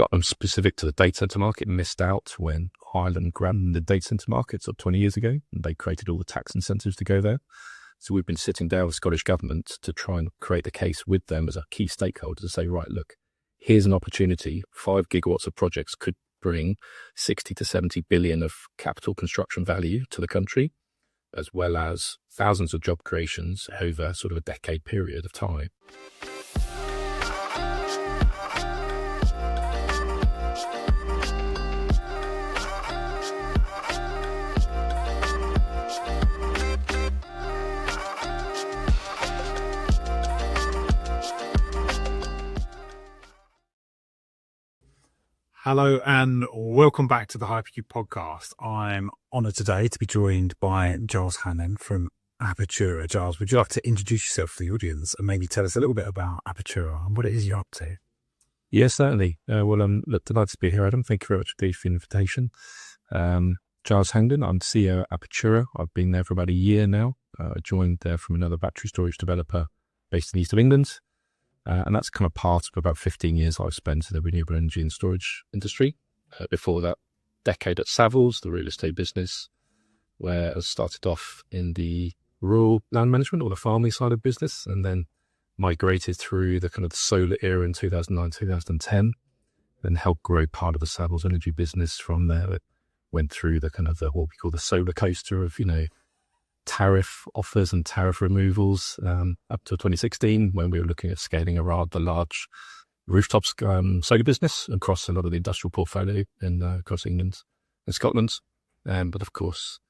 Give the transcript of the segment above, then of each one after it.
Scotland, specific to the data center market, missed out when Ireland grabbed the data center market 20 years ago, and they created all the tax incentives to go there. So we've been sitting down with Scottish government to try and create a case with them as a key stakeholder to say, right, look, here's an opportunity. 5 gigawatts of projects could bring 60 to 70 billion of capital construction value to the country, as well as thousands of job creations over sort of a decade period of time. Hello and welcome back to the Hypercube podcast. I'm honoured today to be joined by Giles Hanglin from Apatura. Giles, would you like to introduce yourself to the audience and maybe tell us a little bit about Apatura and what it is you're up to? Yes, certainly. Look, delighted to be here, Adam. Thank you very much indeed for the invitation. Giles Hanglin, I'm CEO at Apatura. I've been there for about a year now. I joined there from another battery storage developer based in the east of England. And that's kind of part of about 15 years I've spent in the renewable energy and storage industry. Before that, decade at Savills, the real estate business, where I started off in the rural land management or the farming side of business, and then migrated through the kind of the solar era in 2009, 2010, then helped grow part of the Savills energy business from there. It went through the kind of what we call the solar coaster of, tariff offers and tariff removals up to 2016, when we were looking at scaling a rather large rooftop solar business across a lot of the industrial portfolio across England and Scotland. But of course,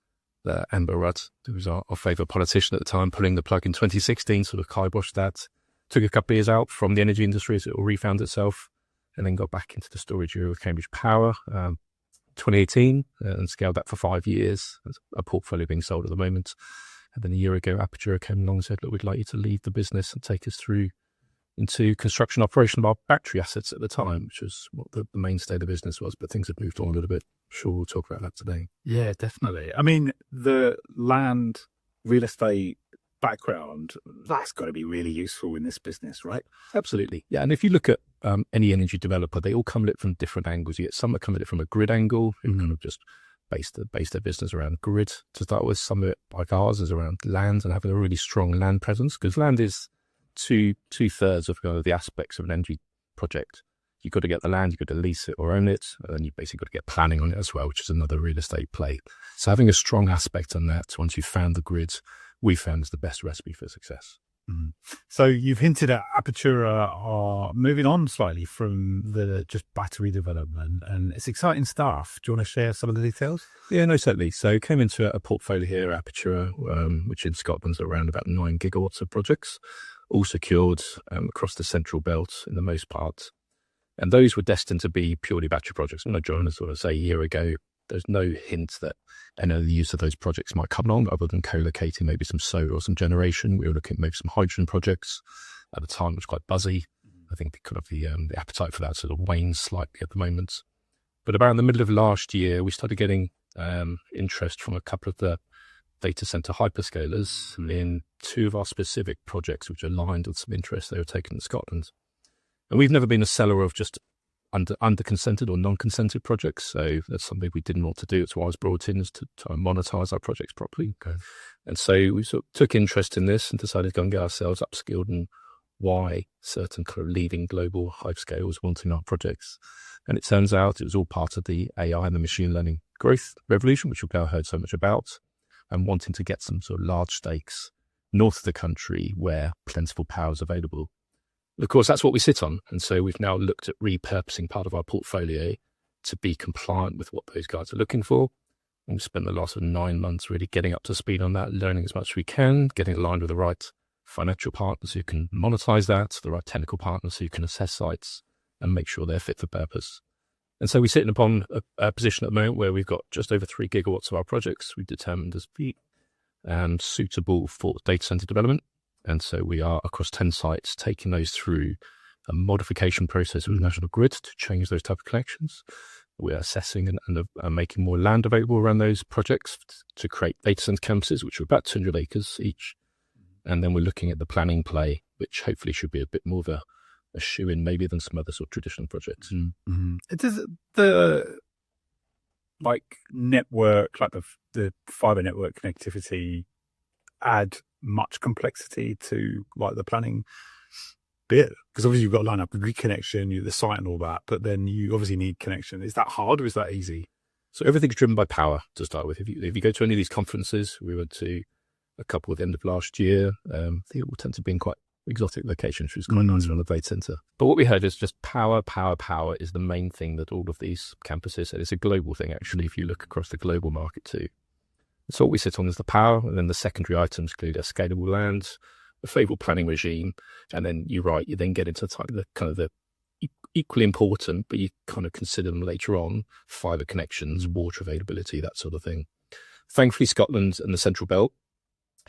Amber Rudd, who was our favourite politician at the time, pulling the plug in 2016, sort of kiboshed that, took a couple of years out from the energy industry as it all refound itself, and then got back into the storage era with Cambridge Power 2018 and scaled that for 5 years. There's a portfolio being sold at the moment. And then a year ago, Apatura came along and said, look, we'd like you to lead the business and take us through into construction operation of our battery assets at the time, which was what the mainstay of the business was. But things have moved on a little bit. I'm sure we'll talk about that today. Yeah, definitely. I mean, the land real estate background, that's got to be really useful in this business, right? Absolutely. Yeah. And if you look at any energy developer, they all come at it from different angles. You get some that come at it from a grid angle, who kind of just base their business around grid to start with. Some of it, like ours, is around land and having a really strong land presence, because land is two-thirds of the aspects of an energy project. You've got to get the land, you've got to lease it or own it, and then you've basically got to get planning on it as well, which is another real estate play. So having a strong aspect on that, once you've found the grid, we found is the best recipe for success. Mm. So you've hinted at Apatura are moving on slightly from the just battery development, and it's exciting stuff. Do you want to share some of the details? Yeah, no, certainly. So came into a portfolio here at Apatura, which in Scotland's around about 9 gigawatts of projects, all secured across the central belt in the most part. And those were destined to be purely battery projects. When I joined us, sort of say a year ago, there's no hint that any of the use of those projects might come along other than co-locating maybe some solar or some generation. We were looking at maybe some hydrogen projects. At the time, it was quite buzzy. I think the appetite for that sort of wanes slightly at the moment. But about in the middle of last year, we started getting interest from a couple of the data center hyperscalers in 2 of our specific projects, which aligned with some interest they were taking in Scotland. And we've never been a seller of just under-consented or non-consented projects. So that's something we didn't want to do. That's why I was brought in, is to try and monetize our projects properly. Okay. And so we sort of took interest in this and decided to go and get ourselves upskilled in why certain kind of leading global hyperscalers wanting our projects. And it turns out it was all part of the AI and the machine learning growth revolution, which we've now heard so much about, and wanting to get some sort of large stakes north of the country where plentiful power is available. Of course, that's what we sit on. And so we've now looked at repurposing part of our portfolio to be compliant with what those guys are looking for. And we've spent the last 9 months really getting up to speed on that, learning as much as we can, getting aligned with the right financial partners who can monetize that, the right technical partners who can assess sites and make sure they're fit for purpose. And so we sit upon a position at the moment where we've got just over 3 gigawatts of our projects we've determined as being suitable for data center development. And so we are across 10 sites taking those through a modification process with National Grid to change those type of connections. We're assessing and making more land available around those projects to create data center campuses, which are about 200 acres each. And then we're looking at the planning play, which hopefully should be a bit more of a a shoe-in maybe than some other sort of traditional projects. Mm-hmm. Does the network, like the fiber network connectivity, add much complexity to like the planning bit? Because obviously you've got to line up the grid connection, the site and all that, but then you obviously need connection. Is that hard or is that easy? So everything's driven by power to start with. If you go to any of these conferences, we went to a couple at the end of last year. They all tend to be in quite exotic locations, which is quite nice around the data center. But what we heard is just power is the main thing that all of these campuses, and it's a global thing actually, if you look across the global market too. So what we sit on is the power, and then the secondary items include a scalable land, a favorable planning regime, and then you then get into the equally important, but you kind of consider them later on, fiber connections, water availability, that sort of thing. Thankfully, Scotland and the Central Belt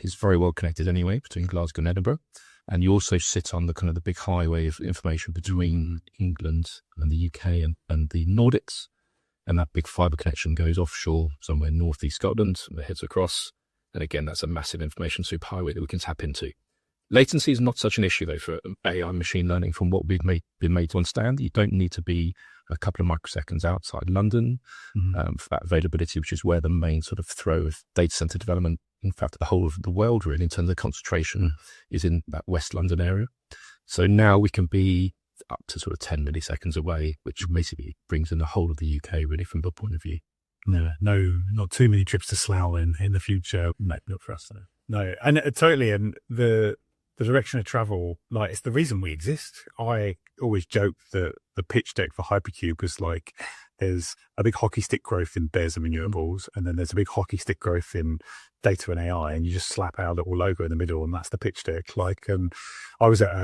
is very well connected anyway, between Glasgow and Edinburgh. And you also sit on the big highway of information between England and the UK and the Nordics. And that big fiber connection goes offshore somewhere northeast Scotland and it heads across. And again, that's a massive information superhighway that we can tap into. Latency is not such an issue though for AI machine learning from what we've been made to understand. You don't need to be a couple of microseconds outside London for that availability, which is where the main sort of throw of data center development, in fact, the whole of the world really in terms of concentration is in that West London area. So now we can be up to sort of 10 milliseconds away, which basically brings in the whole of the UK really from the point of view. No, not too many trips to Slough in the future. No, not for us. No, and totally. And the direction of travel, like it's the reason we exist. I always joke that the pitch deck for Hypercube was like, there's a big hockey stick growth in BESS and renewables, and then there's a big hockey stick growth in data and AI, and you just slap our little logo in the middle, and that's the pitch deck. Like, I was at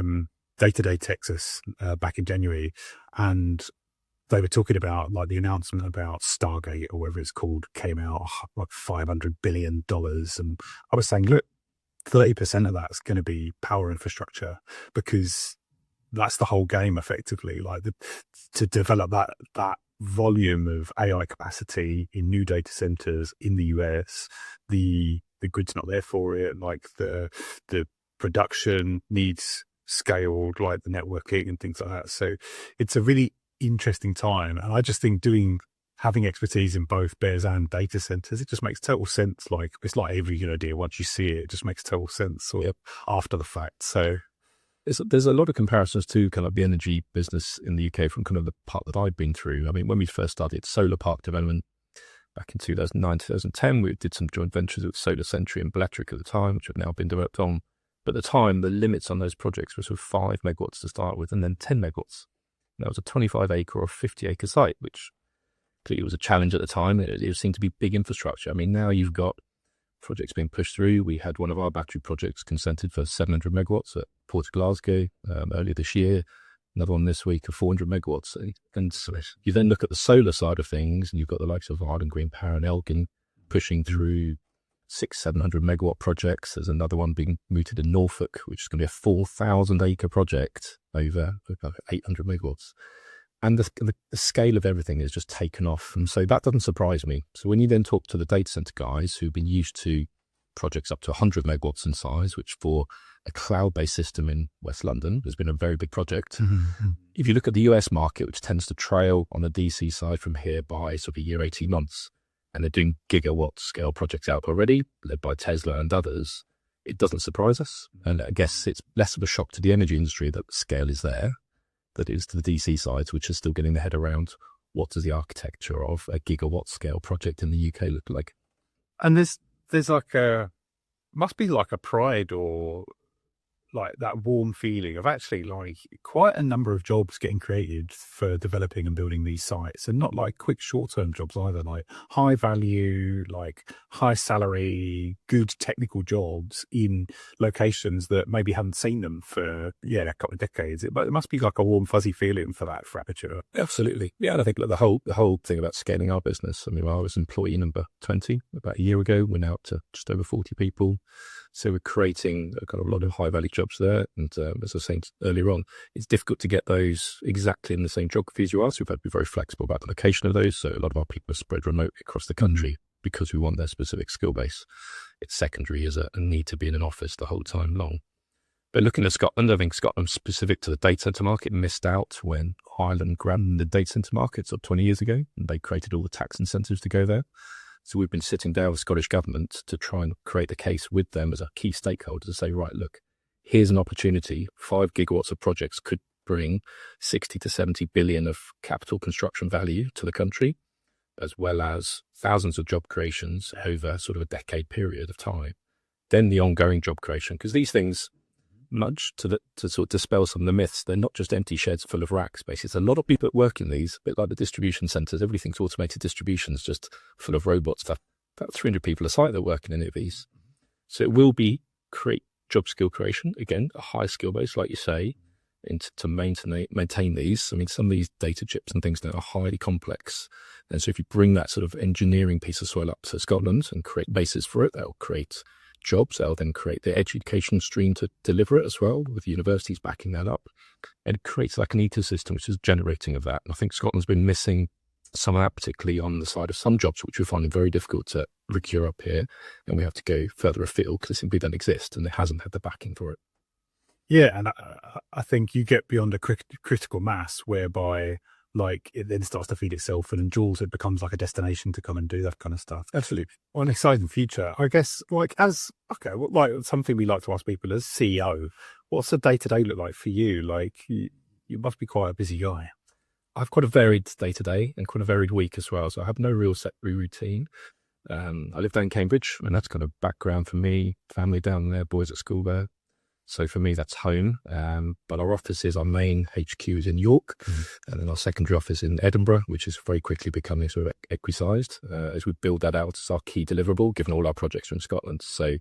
Data Day Texas back in January, and they were talking about like the announcement about Stargate or whatever it's called came out, like $500 billion, and I was saying, look, 30% of that's going to be power infrastructure, because that's the whole game effectively. Like to develop that volume of AI capacity in new data centers in the US, the grid's not there for it. Like the production needs scaled, like the networking and things like that. So it's a really interesting time. And I just think having expertise in both BESS and data centers, it just makes total sense. Like it's like every good idea, once you see it, it just makes total sense sort of after the fact. So there's a lot of comparisons to kind of the energy business in the UK from kind of the part that I've been through. I mean, when we first started solar park development back in 2009, 2010, we did some joint ventures with Solar Century and Blectric at the time, which have now been developed on. But at the time, the limits on those projects were sort of 5 megawatts to start with and then 10 megawatts. And that was a 25 acre or 50 acre site, which clearly was a challenge at the time. It seemed to be big infrastructure. I mean, now you've got projects being pushed through. We had one of our battery projects consented for 700 megawatts at Port of Glasgow earlier this year. Another one this week of 400 megawatts. And you then look at the solar side of things, and you've got the likes of Arden Green Power and Elgin pushing through 600-700 megawatt projects. There's another one being mooted in Norfolk, which is going to be a 4,000 acre project over 800 megawatts. And the scale of everything is just taken off. And so that doesn't surprise me. So when you then talk to the data center guys who've been used to projects up to 100 megawatts in size, which for a cloud-based system in West London has been a very big project. Mm-hmm. If you look at the US market, which tends to trail on the DC side from here by sort of a year, 18 months, and they're doing gigawatt scale projects out already, led by Tesla and others, it doesn't surprise us. And I guess it's less of a shock to the energy industry that scale is there, that it is to the DC sides, which is still getting their head around what does the architecture of a gigawatt scale project in the UK look like. And there's like must be like a pride or like that warm feeling of actually like quite a number of jobs getting created for developing and building these sites, and not like quick short-term jobs either, like high value, like high salary, good technical jobs in locations that maybe haven't seen them for a couple of decades. But it must be like a warm fuzzy feeling for that for Apatura. Absolutely. Yeah, and I think like, the whole thing about scaling our business, I mean, I was employee number 20 about a year ago. We're now up to just over 40 people. So we're creating a kind of a lot of high value jobs there. And as I was saying earlier on, it's difficult to get those exactly in the same geography as you are. So we've had to be very flexible about the location of those. So a lot of our people are spread remote across the country because we want their specific skill base. It's secondary as a need to be in an office the whole time long. But looking at Scotland, I think Scotland specific to the data center market missed out when Ireland grabbed the data center market 20 years ago, and they created all the tax incentives to go there. So we've been sitting down with the Scottish government to try and create the case with them as a key stakeholder to say, right, look, here's an opportunity. 5 gigawatts of projects could bring 60 to 70 billion of capital construction value to the country, as well as thousands of job creations over sort of a decade period of time. Then the ongoing job creation, because these things, much to sort of dispel some of the myths, they're not just empty sheds full of racks. Basically, it's a lot of people that work in these, a bit like the distribution centres. Everything's automated distributions, just full of robot stuff. About 300 people a site that work in any of these. So it will be create job skill creation, again, a high skill base, like you say, to maintain these. I mean, some of these data chips and things that are highly complex. And so if you bring that sort of engineering piece of soil up to Scotland and create bases for it, that'll create jobs. They'll then create the education stream to deliver it as well, with universities backing that up. And it creates like an ecosystem which is generating of that. And I think Scotland's been missing some of that, particularly on the side of some jobs, which we're finding very difficult to procure up here. And we have to go further afield because it simply doesn't exist and it hasn't had the backing for it. Yeah, and I think you get beyond a critical mass whereby like it then starts to feed itself, and in Jules it becomes like a destination to come and do that kind of stuff. Absolutely. Well, an exciting future, I guess. Like like something we like to ask people as CEO, what's the day-to-day look like for you? Like you must be quite a busy guy. I've quite a varied day-to-day and quite a varied week as well, so I have no real set routine. I live down in Cambridge, and that's kind of background for me, family down there, boys at school there. So for me, that's home. But our offices, our main HQ is in York, and then our secondary office in Edinburgh, which is very quickly becoming sort of equisized as we build that out as our key deliverable, given all our projects are in Scotland. So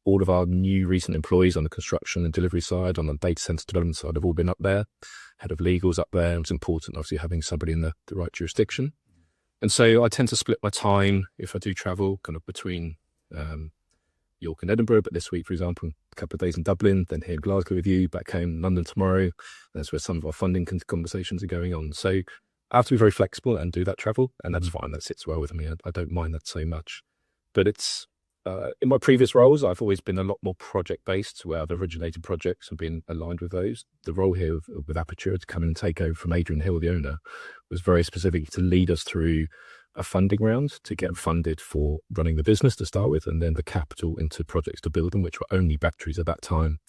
all of our new recent employees on the construction and delivery side, on the data center development side, have all been up there. Head of legal's up there. It's important, obviously, having somebody in the right jurisdiction. And so I tend to split my time, if I do travel, kind of between York and Edinburgh, but this week, for example, a couple of days in Dublin, then here in Glasgow with you, back home in London tomorrow. That's where some of our funding conversations are going on. So I have to be very flexible and do that travel, and that's fine. That sits well with me. I don't mind that so much. But it's in my previous roles, I've always been a lot more project-based, where I've originated projects and been aligned with those. The role here with Apatura to come in and take over from Adrian Hill, the owner, was very specific to lead us through a funding round to get funded for running the business to start with, and then the capital into projects to build them, which were only batteries at that time.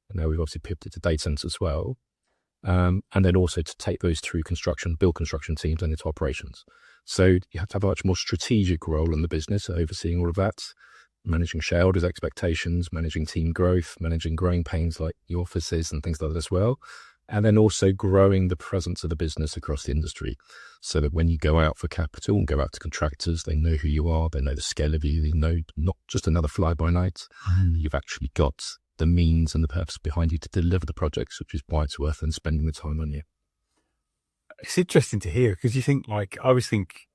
And now we've obviously pivoted to data centers as well. And then also to take those through construction, build construction teams and into operations. So you have to have a much more strategic role in the business, overseeing all of that, managing shareholders' expectations, managing team growth, managing growing pains like your offices and things like that as well. And then also growing the presence of the business across the industry, so that when you go out for capital and go out to contractors, they know who you are, they know the scale of you, they know not just another fly-by-night. You've actually got the means and the purpose behind you to deliver the projects, which is why it's worth them spending the time on you. It's interesting to hear, because you think, like, I always think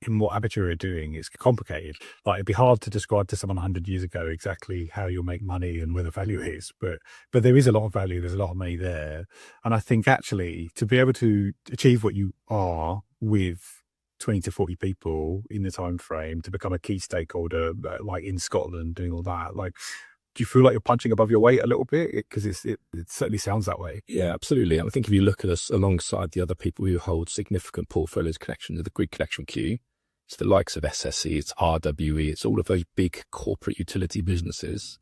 in what Apatura are doing, it's complicated. Like, it'd be hard to describe to someone 100 years ago exactly how you'll make money and where the value is, but there is a lot of value, there's a lot of money there. And I think actually to be able to achieve what you are with 20 to 40 people in the time frame, to become a key stakeholder, like in Scotland, doing all that, like, do you feel like you're punching above your weight a little bit? Because it certainly sounds that way. Yeah, absolutely. I think if you look at us alongside the other people who hold significant portfolios connection to the grid connection queue, it's the likes of SSE, it's RWE, it's all of those big corporate utility businesses.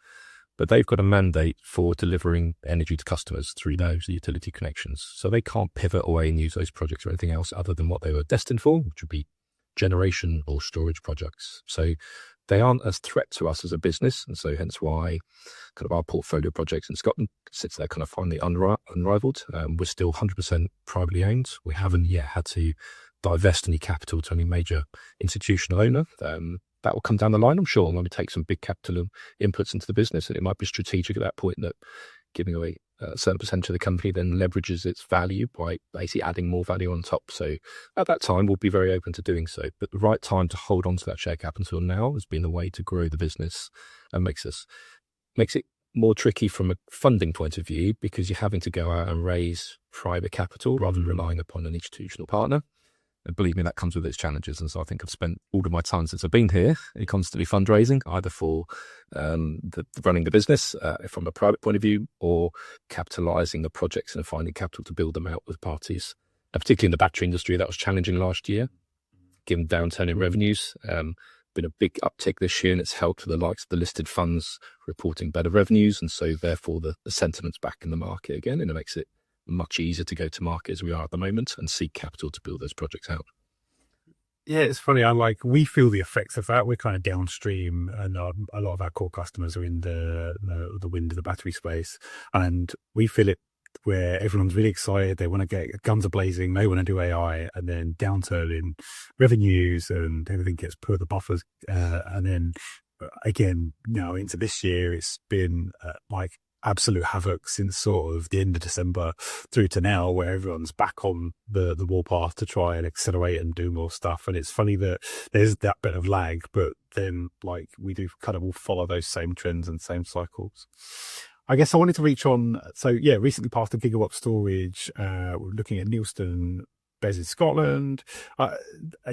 But they've got a mandate for delivering energy to customers through those utility connections. So they can't pivot away and use those projects or anything else other than what they were destined for, which would be generation or storage projects. So they aren't a threat to us as a business. And so hence why kind of our portfolio projects in Scotland sits there kind of finally unrivaled. We're still 100% privately owned. We haven't yet had to divest any capital to any major institutional owner. That will come down the line, I'm sure. When we take some big capital inputs into the business, and it might be strategic at that point that giving away a certain percentage of the company then leverages its value by basically adding more value on top. So at that time, we'll be very open to doing so. But the right time to hold on to that share cap until now has been the way to grow the business, and makes it more tricky from a funding point of view, because you're having to go out and raise private capital rather than relying upon an institutional partner. And believe me, that comes with its challenges. And so I think I've spent all of my time since I've been here constantly fundraising, either for running the business from a private point of view, or capitalising the projects and finding capital to build them out with parties. And particularly in the battery industry, that was challenging last year, given downturn in revenues. Been a big uptick this year, and it's helped the likes of the listed funds reporting better revenues. And so therefore the sentiment's back in the market again, and it makes it much easier to go to market as we are at the moment and seek capital to build those projects out. Yeah, it's funny. We feel the effects of that. We're kind of downstream, and a lot of our core customers are in the wind of the battery space, and we feel it where everyone's really excited. They want to get guns are blazing. They want to do AI, and then downturn in revenues and everything gets put the buffers. And then again, now into this year, it's been absolute havoc since sort of the end of December through to now, where everyone's back on the warpath to try and accelerate and do more stuff. And it's funny that there's that bit of lag, but then we do kind of all follow those same trends and same cycles. I guess I wanted to reach on, recently passed a gigawatt storage. We're looking at Neilston BESS in Scotland.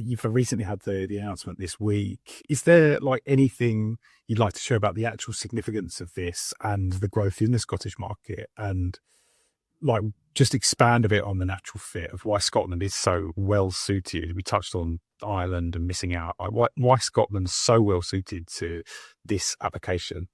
You've recently had the announcement this week. Is there anything you'd like to share about the actual significance of this and the growth in the Scottish market, and just expand a bit on the natural fit of why Scotland is so well suited? We touched on Ireland and missing out. Why Scotland's so well suited to this application?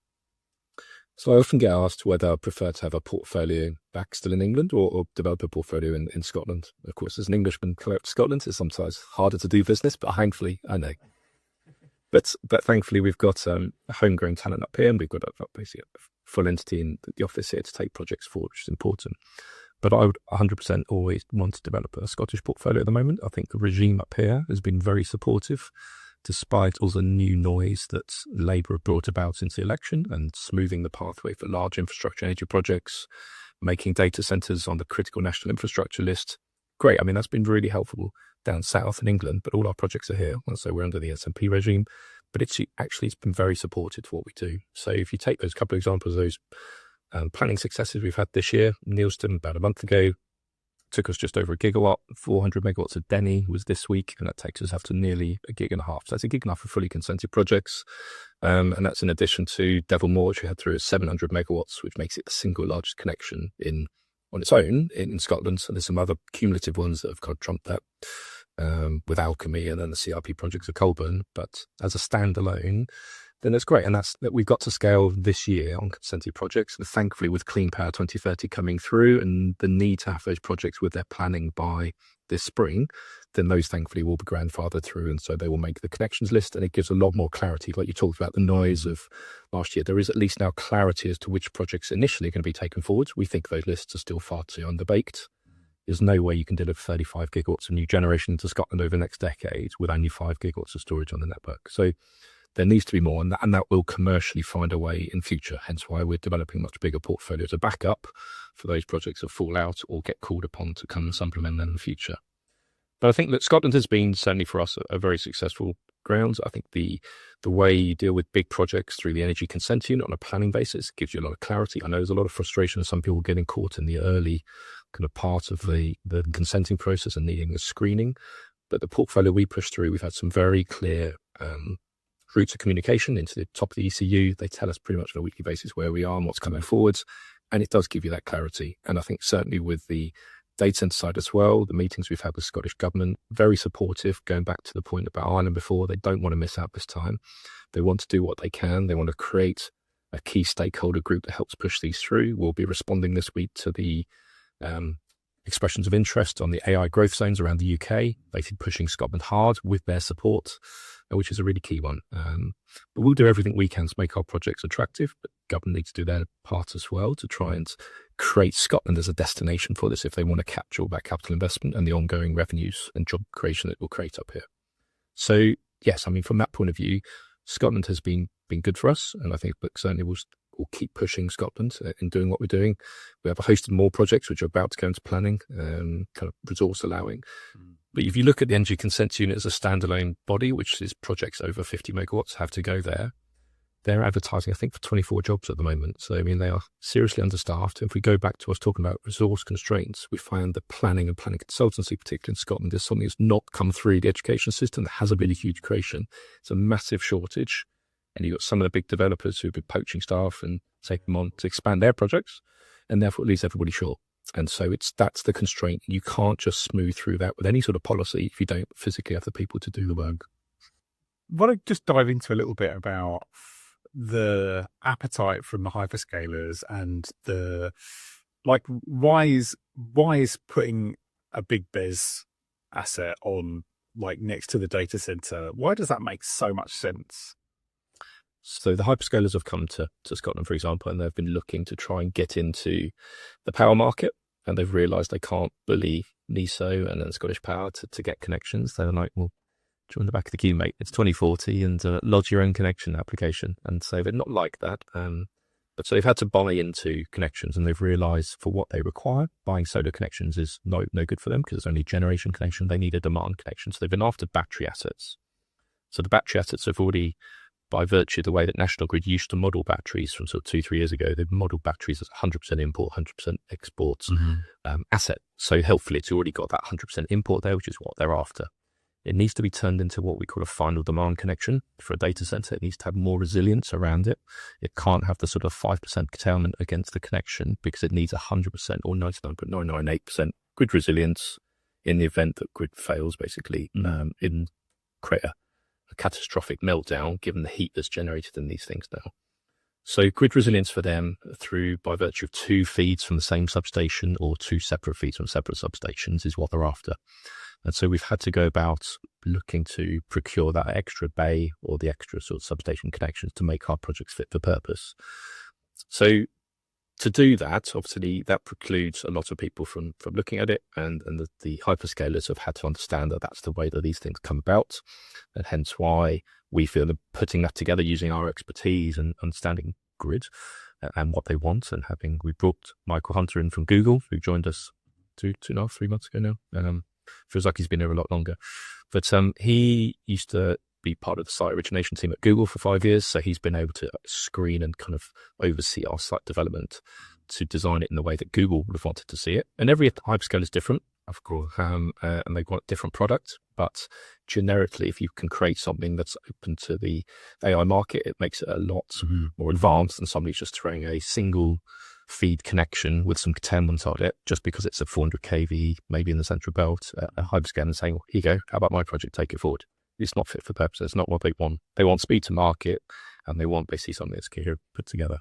So I often get asked whether I prefer to have a portfolio back still in England or develop a portfolio in Scotland. Of course, as an Englishman coming up to Scotland, it's sometimes harder to do business, but thankfully, I know. But thankfully, we've got a homegrown talent up here, and we've got basically a full entity in the office here to take projects forward, which is important. But I would 100% always want to develop a Scottish portfolio at the moment. I think the regime up here has been very supportive, despite all the new noise that Labour have brought about since the election, and smoothing the pathway for large infrastructure energy projects, making data centres on the critical national infrastructure list. Great. I mean, that's been really helpful down south in England, but all our projects are here. And so we're under the SMP regime, but it's been very supportive to what we do. So if you take those couple of examples of those planning successes we've had this year, Neilston about a month ago, took us just over a gigawatt. 400 megawatts of Denny was this week, and that takes us up to nearly a gig and a half. So that's a gig and a half of fully consented projects. And that's in addition to Devonmore, which we had through at 700 megawatts, which makes it the single largest connection on its own in Scotland. So there's some other cumulative ones that have kind of trumped that with Alchemy and then the CRP projects of Colburn. But as a standalone, then that's great. And that's that we've got to scale this year on consented projects. And thankfully, with Clean Power 2030 coming through and the need to have those projects with their planning by this spring, then those thankfully will be grandfathered through. And so they will make the connections list, and it gives a lot more clarity. Like you talked about the noise of last year, there is at least now clarity as to which projects initially are going to be taken forward. We think those lists are still far too underbaked. There's no way you can deliver 35 gigawatts of new generation to Scotland over the next decade with only 5 gigawatts of storage on the network. So there needs to be more, and that will commercially find a way in future, hence why we're developing much bigger portfolios of backup for those projects that fall out or get called upon to come and supplement them in the future. But I think that Scotland has been, certainly for us, a very successful ground. I think the way you deal with big projects through the energy consent unit on a planning basis gives you a lot of clarity. I know there's a lot of frustration of some people getting caught in the early kind of part of the consenting process and needing the screening. But the portfolio we push through, we've had some very clear routes of communication into the top of the ECU. They tell us pretty much on a weekly basis where we are and what's coming forwards. And it does give you that clarity. And I think certainly with the data center side as well, the meetings we've had with Scottish Government, very supportive, going back to the point about Ireland before. They don't want to miss out this time. They want to do what they can. They want to create a key stakeholder group that helps push these through. We'll be responding this week to the expressions of interest on the AI growth zones around the UK, basically pushing Scotland hard with their support, which is a really key one. But we'll do everything we can to make our projects attractive, but government needs to do their part as well to try and create Scotland as a destination for this if they want to capture all that capital investment and the ongoing revenues and job creation it will create up here. So yes, I mean, from that point of view, Scotland has been good for us, and I think that certainly we'll keep pushing Scotland in doing what we're doing. We have a host of more projects which are about to go into planning, kind of resource allowing. But if you look at the energy consent unit as a standalone body, which is projects over 50 megawatts have to go there, they're advertising, I think, for 24 jobs at the moment. So, I mean, they are seriously understaffed. If we go back to us talking about resource constraints, we find that planning and planning consultancy, particularly in Scotland, is something that's not come through the education system. There hasn't been a huge creation. It's a massive shortage. And you've got some of the big developers who've been poaching staff and taking them on to expand their projects, and therefore it leaves everybody short. And so that's the constraint. You can't just smooth through that with any sort of policy if you don't physically have the people to do the work. I want to just dive into a little bit about the appetite from the hyperscalers and why is putting a big BESS asset on next to the data center, why does that make so much sense? So the hyperscalers have come to Scotland, for example, and they've been looking to try and get into the power market, and they've realised they can't bully NESO and then Scottish Power to get connections. They're like, well, join the back of the queue, mate. It's 2040 and lodge your own connection application. And so they're not like that. But so they've had to buy into connections, and they've realised for what they require, buying solar connections is no good for them because it's only generation connection. They need a demand connection. So they've been after battery assets. So the battery assets have already, by virtue of the way that National Grid used to model batteries from sort of 2-3 years ago, they've modeled batteries as 100% import, 100% exports asset. So helpfully it's already got that 100% import there, which is what they're after. It needs to be turned into what we call a final demand connection for a data center. It needs to have more resilience around it. It can't have the sort of 5% curtailment against the connection because it needs 100% or 99.998% grid resilience in the event that grid fails, basically, in create a catastrophic meltdown given the heat that's generated in these things now. So grid resilience for them by virtue of 2 feeds from the same substation or 2 separate feeds from separate substations is what they're after. And so we've had to go about looking to procure that extra bay or the extra sort of substation connections to make our projects fit for purpose. So to do that, obviously, that precludes a lot of people from looking at it, and the hyperscalers have had to understand that that's the way that these things come about, and hence why we feel that putting that together using our expertise and understanding grid and what they want, and we brought Michael Hunter in from Google, who joined us 2.5-3 months ago now. Feels like he's been here a lot longer, but he used to be part of the site origination team at Google for 5 years, so he's been able to screen and kind of oversee our site development to design it in the way that Google would have wanted to see it. And every hyperscaler is different, of course, and they've got different products, but generically, if you can create something that's open to the AI market, it makes it a lot more advanced than somebody just throwing a single feed connection with some curtailment on it just because it's a 400 kV, maybe in the central belt, a hyperscaler, and saying, well, here you go, how about my project, take it forward. It's not fit for purpose. It's not what they want. They want speed to market, and they want basically something that's coherent, put together.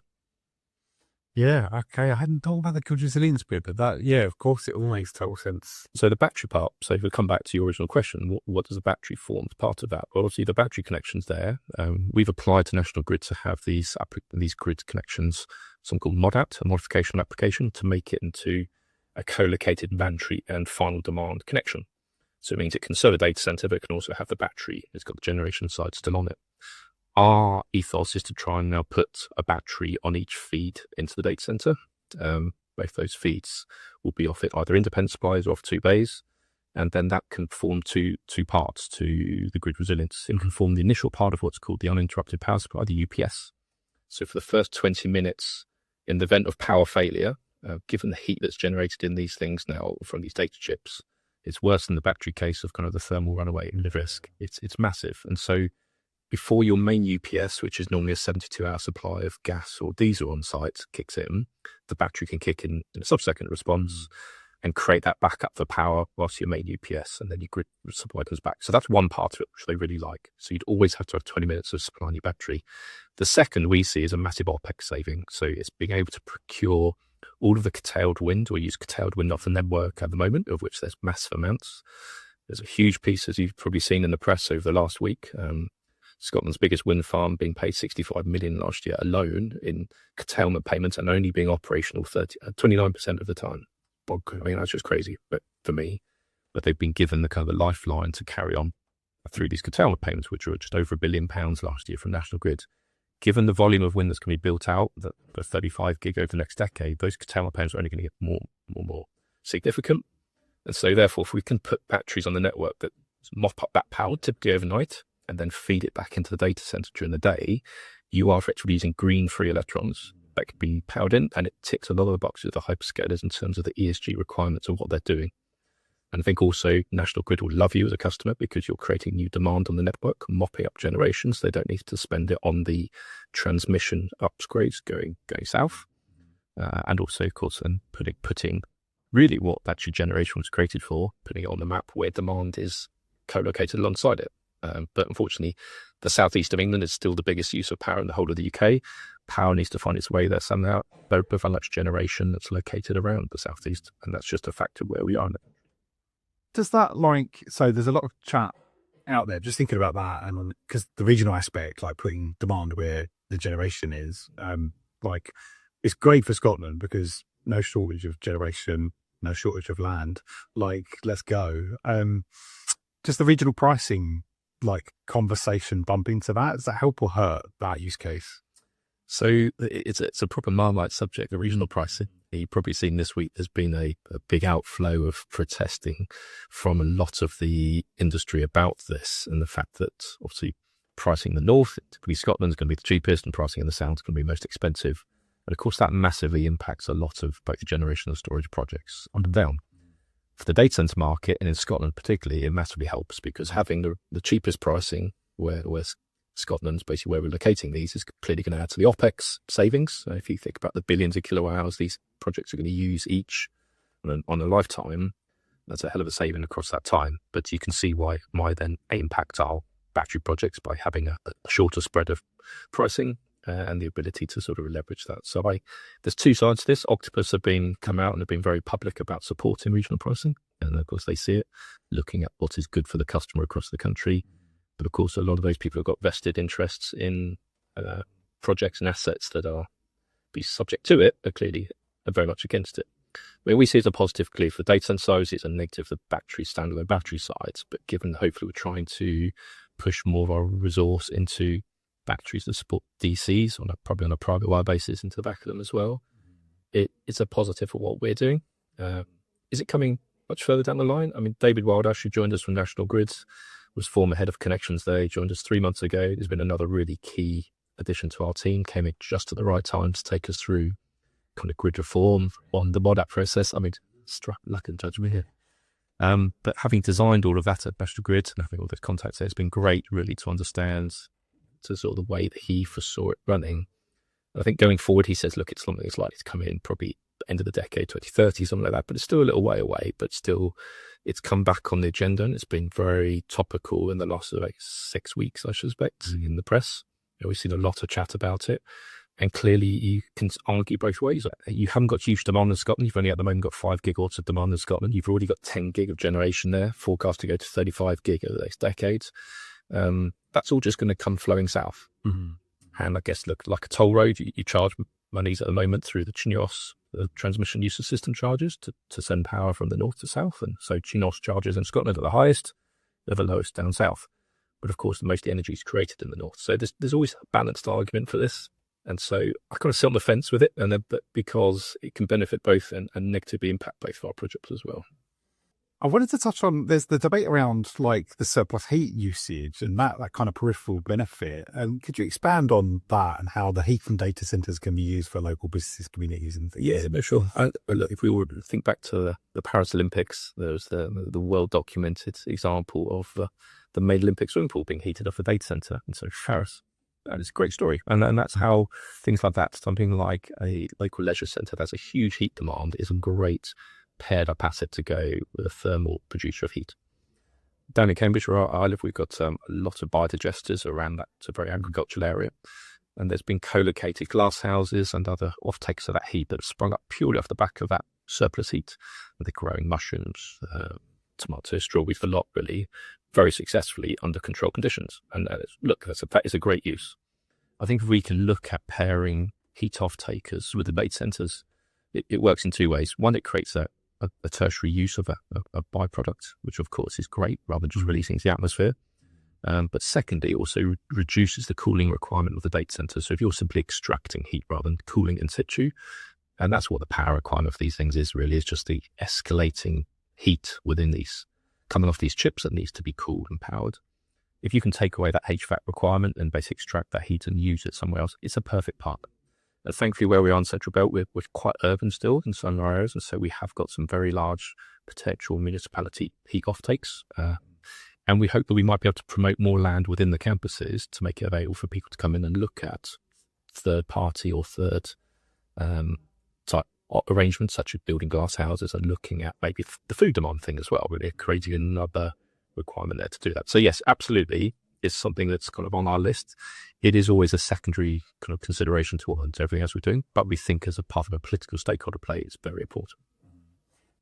Yeah, okay. I hadn't thought about the grid resilience bit, but that, yeah, of course, it all makes total sense. So the battery part, so if we come back to your original question, what does a battery form as part of that? Well, obviously the battery connection's there. We've applied to National Grid to have these grid connections, something called MODAP, a modification application, to make it into a co-located battery and final demand connection. So it means it can serve a data center, but it can also have the battery. It's got the generation side still on it. Our ethos is to try and now put a battery on each feed into the data center. Both those feeds will be off it either independent supplies or off 2 bays. And then that can form two parts to the grid resilience. It can form the initial part of what's called the uninterrupted power supply, the UPS. So for the first 20 minutes, in the event of power failure, given the heat that's generated in these things now from these data chips, it's worse than the battery case of kind of the thermal runaway risk. It's massive. And so before your main UPS, which is normally a 72-hour supply of gas or diesel on site, kicks in, the battery can kick in a sub-second response and create that backup for power whilst your main UPS, and then your grid supply comes back. So that's one part of it, which they really like. So you'd always have to have 20 minutes of supply on your battery. The second we see is a massive OPEX saving. So it's being able to procure all of the curtailed wind, or use curtailed wind off the network at the moment, of which there's massive amounts. There's a huge piece, as you've probably seen in the press over the last week, Scotland's biggest wind farm being paid 65 million last year alone in curtailment payments, and only being operational 29% of the time. I mean, that's just crazy, but for me, but they've been given the kind of a lifeline to carry on through these curtailment payments, which were just over £1 billion last year from National Grid. Given the volume of wind that's going to be built out, the 35 gig over the next decade, those curtailment payments are only going to get more significant. And so therefore, if we can put batteries on the network that mop up that power typically overnight, and then feed it back into the data center during the day, you are effectively using green free electrons that can be powered in, and it ticks a lot of the boxes of the hyperscalers in terms of the ESG requirements of what they're doing. And I think also National Grid will love you as a customer because you're creating new demand on the network, mopping up generations. They don't need to spend it on the transmission upgrades going south. And also, of course, then putting really what actually generation was created for, putting it on the map where demand is co-located alongside it. But unfortunately, the southeast of England is still the biggest use of power in the whole of the UK. Power needs to find its way there somehow. There's a much generation that's located around the southeast, and that's just a fact of where we are now. Does that so there's a lot of chat out there just thinking about that, and because the regional aspect, like putting demand where the generation is, it's great for Scotland because no shortage of generation, no shortage of land. Let's go. Does the regional pricing conversation bump into that? Does that help or hurt that use case? So it's a proper Marmite subject, the regional pricing. You've probably seen this week there's been a big outflow of protesting from a lot of the industry about this, and the fact that obviously pricing in the north, typically Scotland, is going to be the cheapest, and pricing in the south is going to be most expensive. And of course that massively impacts a lot of both the generation and storage projects up and down. For the data center market, and in Scotland particularly, it massively helps because having the cheapest pricing where Scotland's basically where we're locating these is clearly going to add to the OPEX savings. So if you think about the billions of kilowatt hours these projects are going to use each on a lifetime, that's a hell of a saving across that time. But you can see why then impact our battery projects by having a shorter spread of pricing and the ability to sort of leverage that. So there's two sides to this. Octopus have come out and have been very public about supporting regional pricing. And of course they see it, looking at what is good for the customer across the country. But of course, a lot of those people have got vested interests in projects and assets that are be subject to it, but clearly are very much against it. I mean, we see it as a positive clearly for data center sides, it's a negative for standalone battery sides. But given hopefully we're trying to push more of our resource into batteries that support DCs probably on a private wire basis into the back of them as well, it's a positive for what we're doing. Is it coming much further down the line? I mean, David Wildash, who joined us from National Grid, was former head of connections there. He joined us 3 months ago. He's been another really key addition to our team, came in just at the right time to take us through kind of grid reform on the MODAP process. I mean, luck and judgment here. But having designed all of that at National Grid and having all those contacts there, it's been great really to understand to sort of the way that he foresaw it running. And I think going forward, he says, look, it's something that's likely to come in probably end of the decade, 2030, something like that, but it's still a little way away, but still it's come back on the agenda and it's been very topical in the last 6 weeks, I suspect, in the press. We've seen a lot of chat about it, and clearly you can argue both ways. You haven't got huge demand in Scotland. You've only at the moment got 5 gigawatts of demand in Scotland. You've already got 10 gig of generation there, forecast to go to 35 gig over the next decade. That's all just going to come flowing south. Mm-hmm. And I guess, look, like a toll road, you charge monies at the moment through the CHINOS, the transmission user system charges to send power from the north to south. And so CHINOS charges in Scotland are the highest, they're the lowest down south. But of course, most energy is created in the north. So there's always a balanced argument for this. And so I kind of sit on the fence with it, but because it can benefit both and negatively impact both of our projects as well. I wanted to touch on, there's the debate around like the surplus heat usage and that kind of peripheral benefit. Could you expand on that and how the heat from data centers can be used for local businesses, communities and things? Yeah, no, sure. Look, if we were to think back to the Paris Olympics, there's the well-documented example of the main Olympic swimming pool being heated off a data center. And so Paris, that is a great story. And that's how things like that, something like a local leisure center that's a huge heat demand is a great paired up asset to go with a thermal producer of heat. Down in Cambridge, where I live, we've got a lot of biodigesters around that. It's a very agricultural area. And there's been co-located glass houses and other off-takes of that heat that have sprung up purely off the back of that surplus heat. And they're growing mushrooms, tomatoes, strawberries, for lot, really, very successfully under controlled conditions. And look, that is a great use. I think if we can look at pairing heat off-takers with the data centers, it works in two ways. One, it creates a tertiary use of a byproduct, which of course is great rather than just releasing into the atmosphere. But secondly, it also reduces the cooling requirement of the data center. So if you're simply extracting heat rather than cooling in situ, and that's what the power requirement of these things is really, is just the escalating heat within these, coming off these chips that needs to be cooled and powered. if you can take away that HVAC requirement and basically extract that heat and use it somewhere else, it's a perfect park. And thankfully, where we are in Central Belt, we're quite urban still in some areas, and so we have got some very large potential municipality heat offtakes. And we hope that we might be able to promote more land within the campuses to make it available for people to come in and look at third-party or third type arrangements, such as building glass houses and looking at maybe the food demand thing as well, really creating another requirement there to do that. So yes, absolutely, it's something that's kind of on our list. It is always a secondary kind of consideration to everything else we're doing, but we think as a part of a political stakeholder play, it's very important.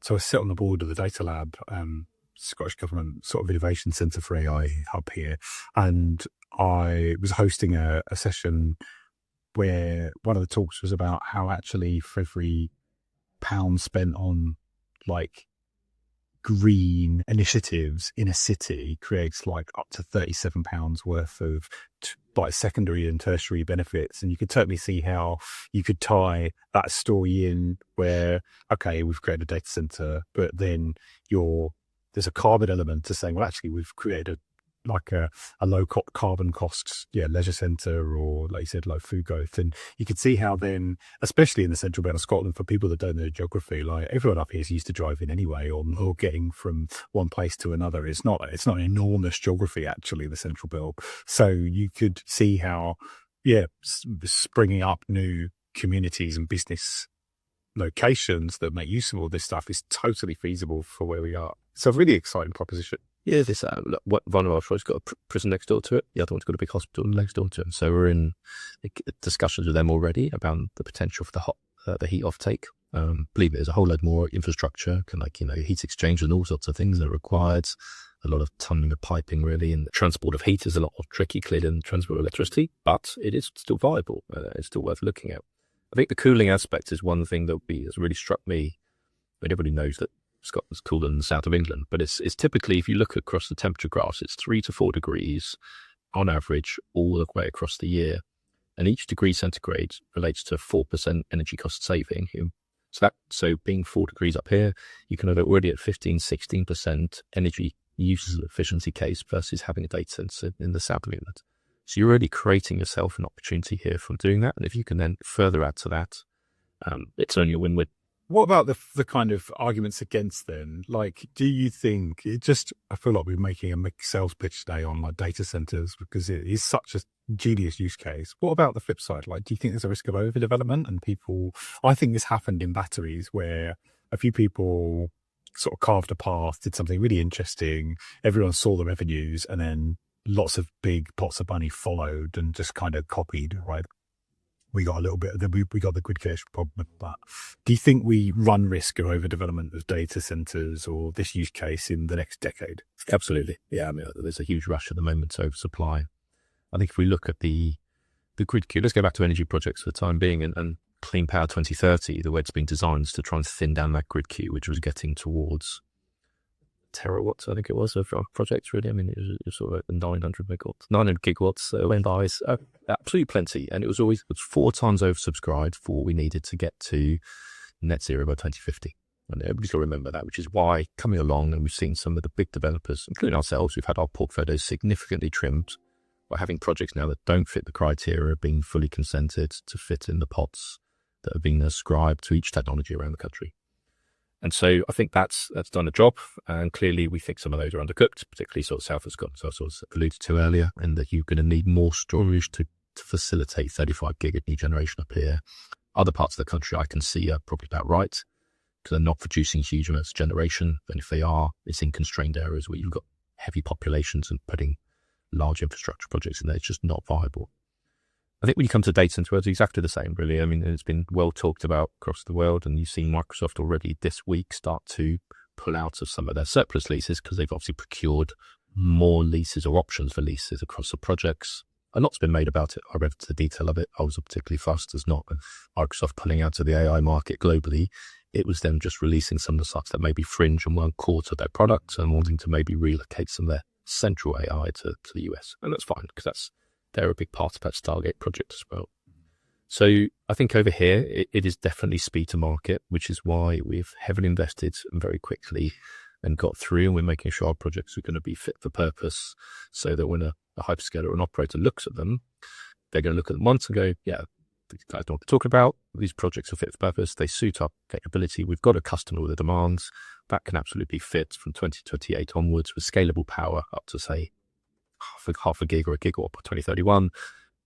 So I sit on the board of the Data Lab, Scottish Government sort of Innovation Centre for AI hub here, and I was hosting a session where one of the talks was about how actually for every pound spent on like green initiatives in a city creates like up to £37 worth of like secondary and tertiary benefits. And you could totally see how you could tie that story in where, okay, we've created a data center, but then there's a carbon element to saying, well, actually we've created like a low carbon cost, leisure centre, or like you said, low food growth. And you could see how then, especially in the central belt of Scotland, for people that don't know geography, like everyone up here is used to driving anyway, or getting from one place to another. It's not an enormous geography, actually, the central belt. So you could see how, springing up new communities and business locations that make use of all this stuff is totally feasible for where we are. It's a really exciting proposition. Yeah, this one of our projects got a prison next door to it. The other one's got a big hospital next door to it. So we're in discussions with them already about the potential for the heat offtake. Believe it, there's a whole load more infrastructure, heat exchange and all sorts of things that are required. A lot of tunneling of piping, really, and the transport of heat is a lot more tricky, clearly, than transport of electricity, but it is still viable. It's still worth looking at. I think the cooling aspect is one thing that has really struck me. Everybody knows that Scotland's cooler than the south of England, but it's typically, if you look across the temperature graphs, it's 3 to 4 degrees on average all the way across the year. And each degree centigrade relates to 4% energy cost saving. So being 4 degrees up here, you can have it already at 15-16% energy use efficiency case versus having a data center in the south of England. So you're already creating yourself an opportunity here for doing that. And if you can then further add to that, it's only a win-win. What about the kind of arguments against then? Like, do you think I feel like we're making a mixed sales pitch today on like data centers because it is such a genius use case. What about the flip side? Like, do you think there's a risk of overdevelopment and I think this happened in batteries where a few people sort of carved a path, did something really interesting. Everyone saw the revenues and then lots of big pots of money followed and just kind of copied, right? We got a little bit we got the grid creation problem, but do you think we run risk of overdevelopment of data centers or this use case in the next decade? Absolutely. Yeah. I mean, there's a huge rush at the moment to oversupply. I think if we look at the grid queue, let's go back to energy projects for the time being and Clean Power 2030, the way it's been designed is to try and thin down that grid queue, which was getting towards terawatts, I think it was, of projects, really. I mean, it was sort of 900 gigawatts when buys, absolutely plenty. And it was 4 times oversubscribed for what we needed to get to net zero by 2050. And everybody's got to remember that, which is why coming along, and we've seen some of the big developers, including ourselves, we've had our portfolios significantly trimmed by having projects now that don't fit the criteria being fully consented to fit in the pots that have been ascribed to each technology around the country. And so I think that's done a job. And clearly we think some of those are undercooked, particularly sort of south of Scotland, so I sort of alluded to earlier, and that you're going to need more storage to facilitate 35 gig of new generation up here. Other parts of the country I can see are probably about right, because they're not producing huge amounts of generation. And if they are, it's in constrained areas where you've got heavy populations, and putting large infrastructure projects in there, it's just not viable. I think when you come to data center, it's exactly the same, really. I mean, it's been well talked about across the world, and you've seen Microsoft already this week start to pull out of some of their surplus leases because they've obviously procured more leases or options for leases across the projects. A lot's been made about it. I read the detail of it. I was particularly fussed as not Microsoft pulling out of the AI market globally. It was them just releasing some of the stuff that maybe fringe and weren't core to their products and wanting to maybe relocate some of their central AI to the US. And that's fine, because they're a big part of that Stargate project as well. So I think over here, it is definitely speed to market, which is why we've heavily invested and very quickly and got through, and we're making sure our projects are going to be fit for purpose, so that when a hyperscaler or an operator looks at them, they're going to look at them once and go, yeah, these guys know what they're talking about. These projects are fit for purpose. They suit our capability. We've got a customer with the demands that can absolutely fit from 2028 onwards with scalable power up to, say, half a gig or a gigawatt by 2031.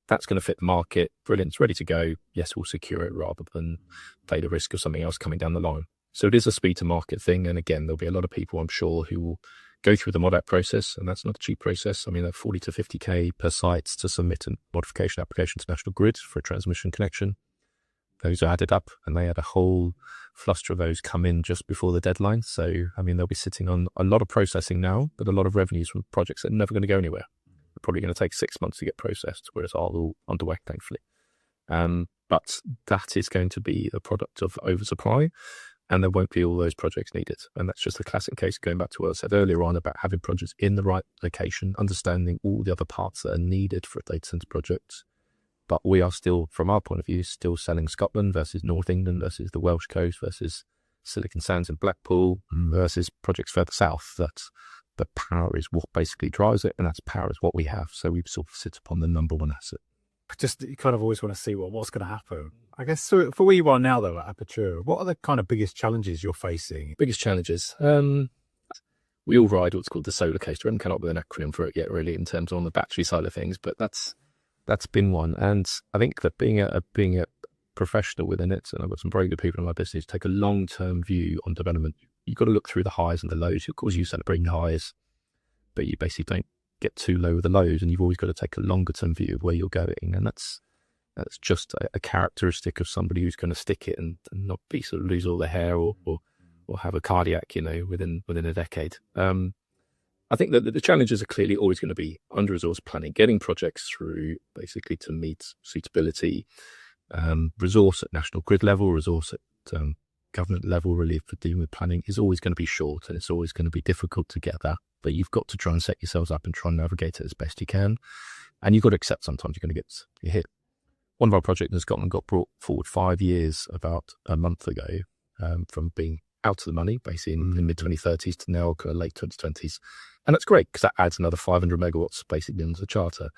That's going to fit the market. Brilliant. It's ready to go. Yes, we'll secure it rather than pay the risk of something else coming down the line. So it is a speed to market thing. And again, there'll be a lot of people, I'm sure, who will go through the MODAP process, and that's not a cheap process. I mean, they're 40 to 50K per site to submit a modification application to National Grid for a transmission connection. Those are added up, and they had a whole fluster of those come in just before the deadline. So, I mean, they'll be sitting on a lot of processing now, but a lot of revenues from projects that are never going to go anywhere. They're probably going to take 6 months to get processed, whereas ours are all underway, thankfully. But that is going to be the product of oversupply, and there won't be all those projects needed. And that's just the classic case, going back to what I said earlier on about having projects in the right location, understanding all the other parts that are needed for a data center project. But we are still, from our point of view, still selling Scotland versus North England versus the Welsh coast versus Silicon Sands and Blackpool versus projects further south. That the power is what basically drives it, and that's power is what we have. So we sort of sit upon the number one asset. Just, you kind of always want to see what's going to happen. I guess, so for where you are now, though, at Apatura, what are the kind of biggest challenges you're facing? Biggest challenges? We all ride what's called the solar coaster. I haven't come up with an acronym for it yet, really, in terms of on the battery side of things, but that's been one. And I think that being a professional within it, and I've got some very good people in my business, take a long-term view on development. You've got to look through the highs and the lows. Of course, you celebrate the highs, but you basically don't get too low with the lows, and you've always got to take a longer term view of where you're going. And that's just a characteristic of somebody who's going to stick it and not be sort of lose all their hair or have a cardiac, within a decade. I think that the challenges are clearly always going to be under-resource planning, getting projects through basically to meet suitability, resource at national grid level, resource at government level, really, for dealing with planning is always going to be short, and it's always going to be difficult to get that. But you've got to try and set yourselves up and try and navigate it as best you can. And you've got to accept sometimes you're going to get hit. One of our projects in Scotland got brought forward 5 years about a month ago, from being out of the money, basically in the mid-2030s to now late 2020s. And that's great because that adds another 500 megawatts basically into the charter.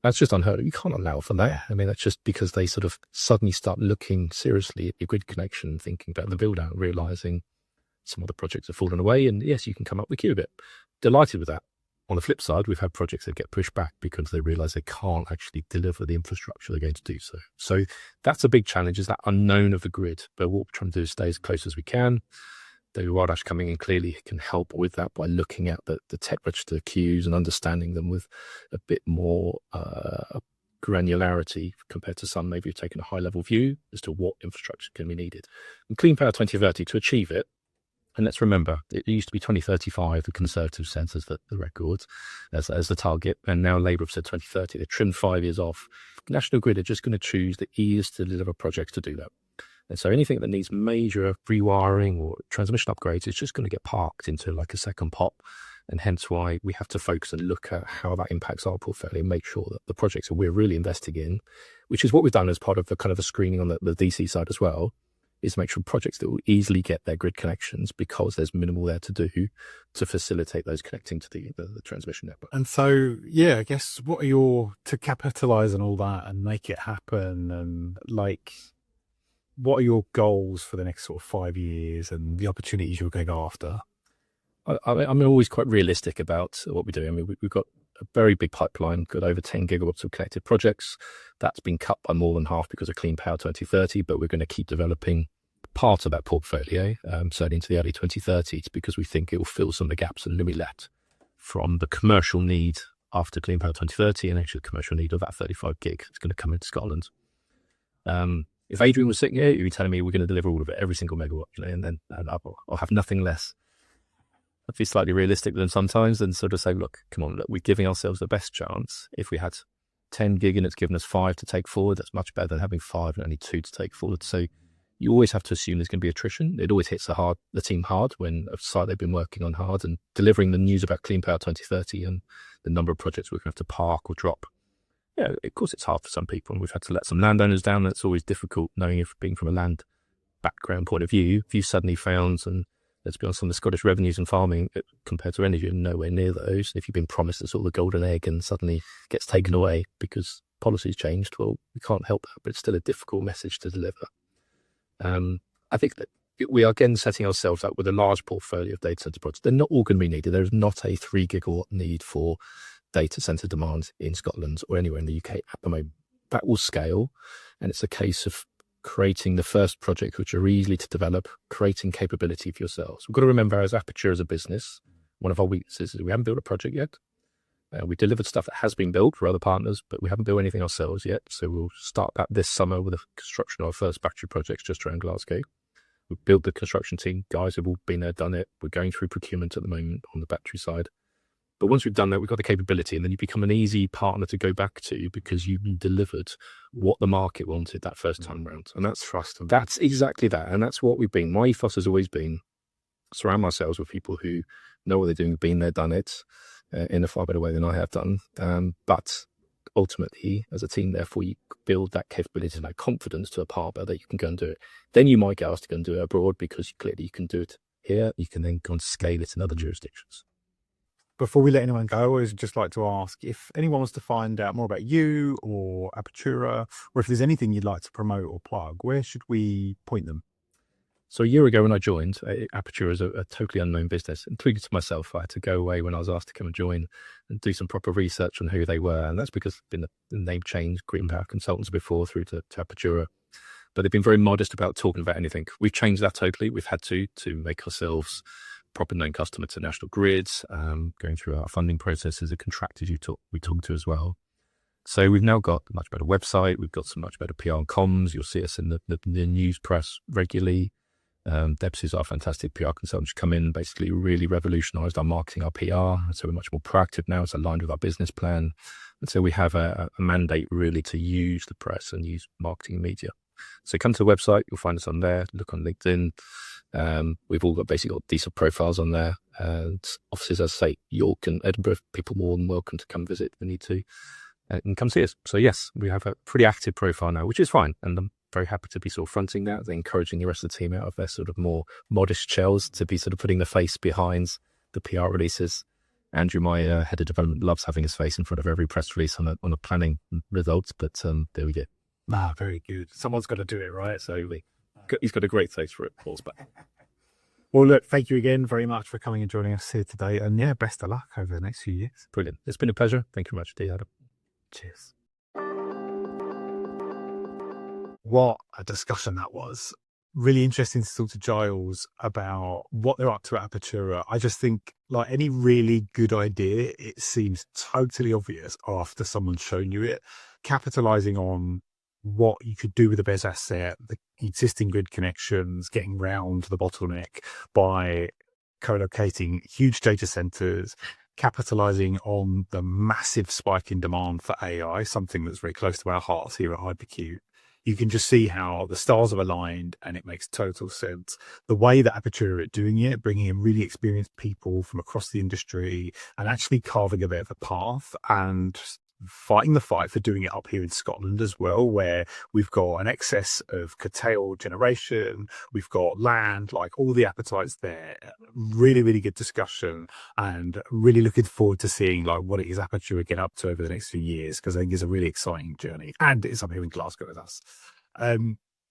That's just unheard of. You can't allow for that. I mean, that's just because they sort of suddenly start looking seriously at your grid connection, thinking about the build out, realizing some other projects have fallen away. And yes, you can come up with Qubit. Delighted with that. On the flip side, we've had projects that get pushed back because they realize they can't actually deliver the infrastructure they're going to do so. So that's a big challenge, is that unknown of the grid. But what we're trying to do is stay as close as we can. David Wildash coming in clearly can help with that by looking at the tech register queues and understanding them with a bit more granularity compared to some maybe who've taken a high level view as to what infrastructure can be needed. And Clean Power 2030, to achieve it, and let's remember, it used to be 2035, the Conservative said as the record, as the target, and now Labour have said 2030. They trimmed 5 years off. National Grid are just going to choose the easiest to deliver projects to do that. And so anything that needs major rewiring or transmission upgrades is just going to get parked into like a second pot. And hence why we have to focus and look at how that impacts our portfolio and make sure that the projects that we're really investing in, which is what we've done as part of the kind of the screening on the DC side as well, is make sure projects that will easily get their grid connections because there's minimal there to do to facilitate those connecting to the transmission network. And so, yeah, I guess what are to capitalise on all that and make it happen, and what are your goals for the next sort of 5 years and the opportunities you're going after? I'm always quite realistic about what we do. I mean, we've got a very big pipeline, got over 10 gigawatts of connected projects. That's been cut by more than half because of Clean Power 2030, but we're going to keep developing part of that portfolio, certainly into the early 2030s, because we think it will fill some of the gaps and limit that from the commercial need after Clean Power 2030 and actually the commercial need of that 35 gig. It's going to come into Scotland. If Adrian was sitting here, he'd be telling me we're going to deliver all of it, every single megawatt, and then I'll have nothing less. I'd be slightly realistic than sometimes and sort of say, look, come on, we're giving ourselves the best chance. If we had 10 gig and it's given us 5 to take forward, that's much better than having 5 and only 2 to take forward. So you always have to assume there's going to be attrition. It always hits the team hard when a site they've been working on hard, and delivering the news about Clean Power 2030 and the number of projects we're going to have to park or drop. Yeah, of course it's hard for some people, and we've had to let some landowners down. That's always difficult, knowing if being from a land background point of view, if you suddenly found and let's be honest, on the Scottish revenues and farming compared to energy, are nowhere near those. If you've been promised a sort of the golden egg and suddenly gets taken away because policy's changed, well, we can't help that, but it's still a difficult message to deliver. I think that we are again setting ourselves up with a large portfolio of data center projects. They're not all going to be needed. There is not a 3 gigawatt need for data center demand in Scotland or anywhere in the UK at the moment. That will scale, and it's a case of creating the first projects which are easy to develop, creating capability for yourselves. We've got to remember, as Apatura as a business, one of our weaknesses is we haven't built a project yet. We delivered stuff that has been built for other partners, but we haven't built anything ourselves yet. So we'll start that this summer with the construction of our first battery projects just around Glasgow. We've built the construction team. Guys have all been there, done it. We're going through procurement at the moment on the battery side. But once we've done that, we've got the capability, and then you become an easy partner to go back to because you've delivered what the market wanted that first time round. And that's trust. That's exactly that. And that's what we've been. My ethos has always been surround ourselves with people who know what they're doing, been there, done it in a far better way than I have done. But ultimately, as a team, therefore, you build that capability and that confidence to a partner that you can go and do it. Then you might get asked to go and do it abroad because clearly you can do it here. You can then go and scale it in other jurisdictions. Before we let anyone go, I always just like to ask if anyone wants to find out more about you or Apatura, or if there's anything you'd like to promote or plug, where should we point them? So a year ago when I joined, Apatura is a totally unknown business. Including to myself, I had to go away when I was asked to come and join and do some proper research on who they were. And that's because it's been the name change, Green Power Consultants before through to Apatura. But they've been very modest about talking about anything. We've changed that totally. We've had to make ourselves proper known customer to national grids, going through our funding processes, the contractors we talk to as well. So we've now got a much better website. We've got some much better PR and comms. You'll see us in the news press regularly. Debs is our fantastic PR consultant. She's come in and basically really revolutionized our marketing, our PR. And so we're much more proactive now. It's aligned with our business plan. And so we have a mandate really to use the press and use marketing media. So come to the website, you'll find us on there. Look on LinkedIn. We've all got basically got decent profiles on there. And offices, as I say, York and Edinburgh, people more than welcome to come visit if they need to and come see us. So yes, we have a pretty active profile now, which is fine. And I'm very happy to be sort of fronting that, encouraging the rest of the team out of their sort of more modest shells to be sort of putting the face behind the PR releases. Andrew, my head of development, loves having his face in front of every press release on a planning results, but there we go. Ah, very good. Someone's got to do it, right? So he's got a great taste for it, Paul's back. Well, look, thank you again very much for coming and joining us here today. And yeah, best of luck over the next few years. Brilliant. It's been a pleasure. Thank you very much, Adam. Cheers. What a discussion that was. Really interesting to talk to Giles about what they're up to at Apatura. I just think, like any really good idea, it seems totally obvious after someone's shown you it. Capitalizing on what you could do with the BESS asset, the existing grid connections, getting round the bottleneck by co-locating huge data centers, capitalizing on the massive spike in demand for AI, something that's very close to our hearts here at Hypercube. You can just see how the stars have aligned and it makes total sense. The way that Apatura are doing it, bringing in really experienced people from across the industry and actually carving a bit of a path and fighting the fight for doing it up here in Scotland as well, where we've got an excess of curtailed generation, we've got land, like all the appetites there. Really, really good discussion, and really looking forward to seeing like what it is Apatura get up to over the next few years, because I think it's a really exciting journey, and it's up here in Glasgow with us.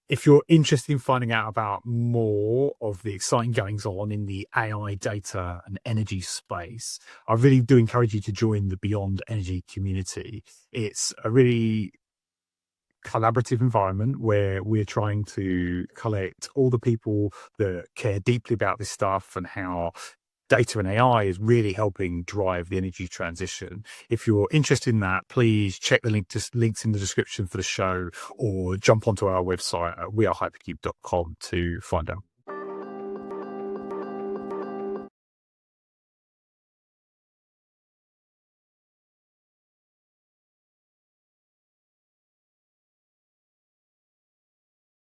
If you're interested in finding out about more of the exciting goings on in the AI data and energy space, I really do encourage you to join the Beyond Energy community. It's a really collaborative environment where we're trying to collect all the people that care deeply about this stuff and how data and AI is really helping drive the energy transition. If you're interested in that, please check the links in the description for the show or jump onto our website at wearehypercube.com to find out.